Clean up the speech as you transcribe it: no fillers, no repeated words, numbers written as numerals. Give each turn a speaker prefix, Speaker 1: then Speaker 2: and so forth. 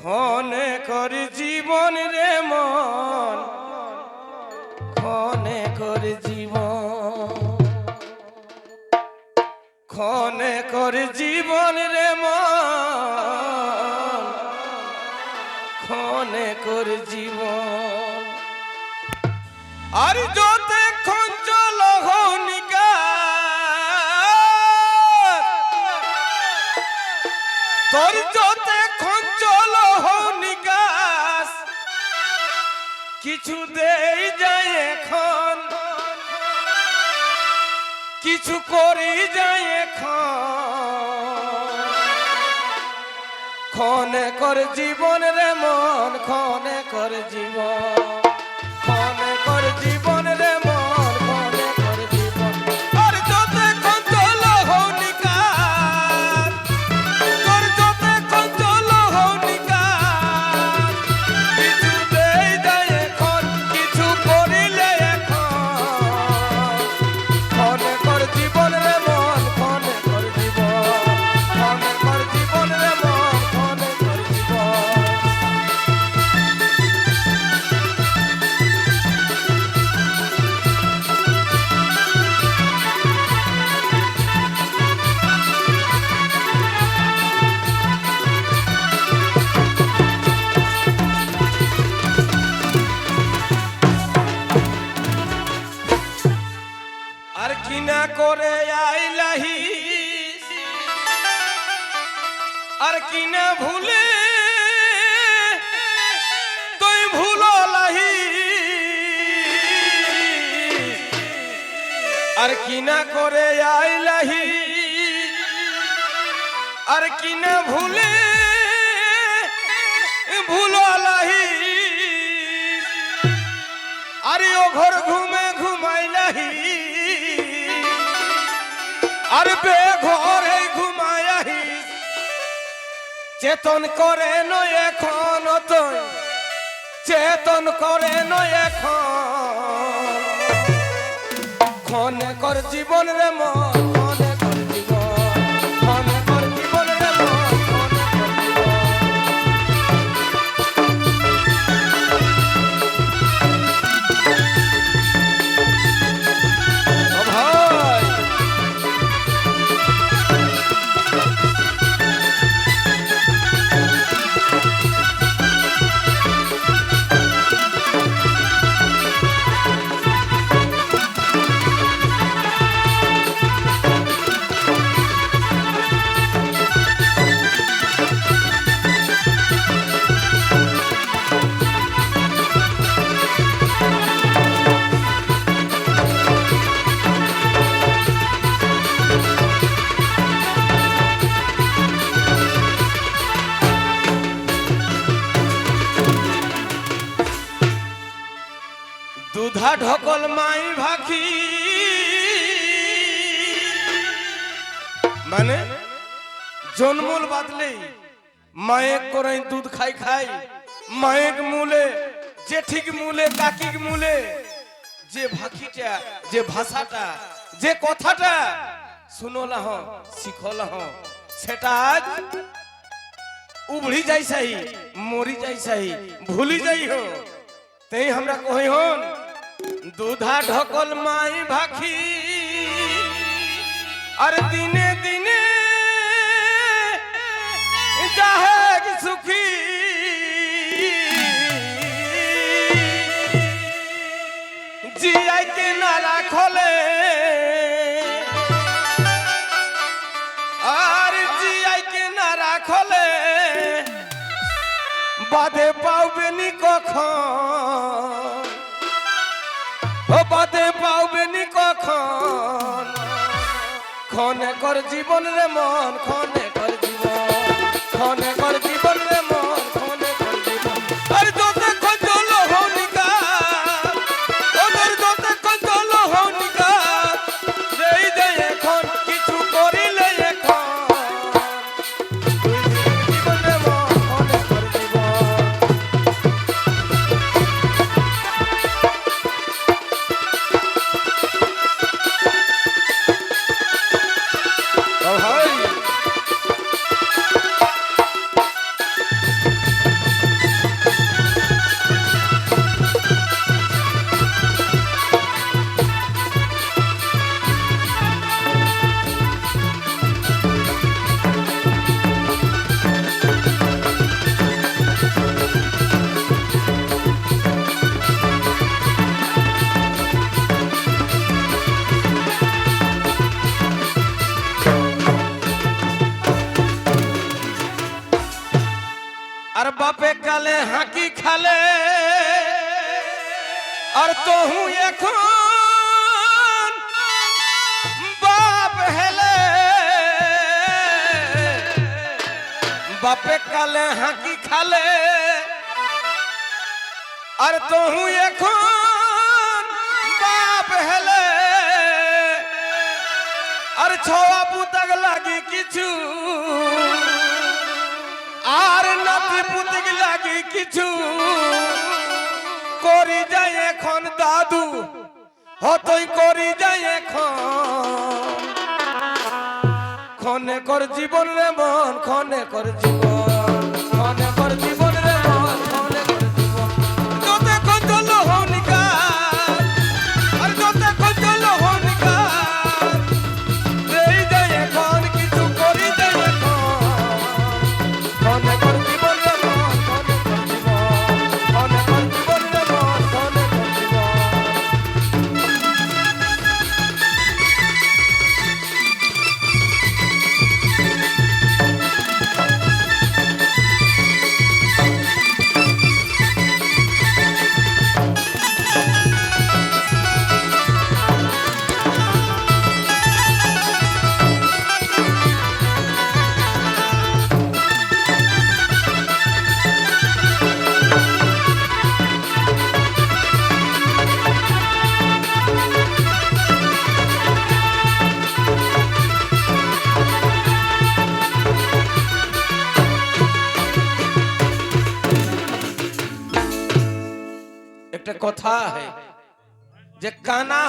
Speaker 1: ক্ষণে করি জীবন রে মন, ক্ষণে করি জীবন, ক্ষণে করি জীবন রে মন, ক্ষণে করি জীবন। আর যতক্ষণ চল হনিকা তোর যতক্ষণ চল হনিকাস কিছু দেই যায় এখন, কিছু করি যায় এখন। ক্ষণে কর জীবন রে মন, ক্ষণে কর জীবন, ক্ষণে কর জীবন রে মন, ক্ষণে কর জীবন। আর যতক্ষণ চল হনিকার, তোর যতক্ষণ চল হনিকার কিছু দেই যায় এখন, কিছু করিলে এখন। ক্ষণে কর জীবন রে মন, ক্ষণে কর জীবন, ক্ষণে কর জীবন রে মন, ক্ষণে কর জীবন। আর কিনা করে আইলাহি, আর কিনা ভুলে তুই ভুললাহি, আর কিনা করে আইলাহি, আর কিনা ভুলে ভুললাহি। আরে ও ঘর ঘুমে ঘুমাইলাহি, আর বেঘরে ঘুমায়াহি। চেতন করে নয় এখন তুই, চেতন করে নয় এখন। ক্ষণে কর জীবন রে মন, ক্ষণে কর জীবন, ক্ষণে কর জীবন রে মন, ক্ষণে কর জীবন। ও ভাই দুধা ঢকল মাই ভাখি, মানে জন্মল বাদলেই মায়েক করে দুধ খাই খাই। মায়েক মূলে, জেঠিক মূলে, কাকিক মূলে যে ভাখিটা, যে ভাষাটা, যে কথাটা শুনলাহ শিখলাহ, সেটা আজ উবড়ি যাই সাহি, মরি যাই সাহি, ভুলি যাই হো। তেই আমরা কই হন দুধা ঢকল মাই ভাখি, আর দিনে দিনে যাহেক সুখী। জিয়াইকে না রাখলে, আর জিয়াইকে না রাখলে বাদে পাওবে নি কখন, ও বাদে পাওবে নি কখন। ক্ষণে কর জীবন রে মন, ক্ষণে কর জীবন, ক্ষণে কর জীবন রে মন, ক্ষণে কর জীবন। আর যতক্ষণ চল হনিকা, ওদের যতক্ষণ চল হনিকা দেই দেই এখন, কিছু করিলে এখন। জীবন রে মন, ক্ষণে কর জীবন। ও ভাই আর বাপে কালে হাঁকি খালে আর তহু এখন বাপ হেলে বাপে কালে হাঁকি খালে আর তহু এখন বাপ হেলে আর ছোয়া পুতাক লাগি কিছু আর নাতি পুতিক লাগি কিছু করি যায় এখন দাদু হতই করি যায় এখন ক্ষণে কর জীবন রে মন ক্ষণে কর জীবন ক্ষণে কর জীবন রে মন ক্ষণে কর জীবন যতে কচল হনিকার আর যতে কচল হনিকার দেই যায় এখন কিছু করি যায় এখন ক্ষণে কর জীবন রে মন ক্ষণে কর জীবন ক্ষণে কর জীবন রে মন ক্ষণে কর জীবন। একটা কথা है যে কানা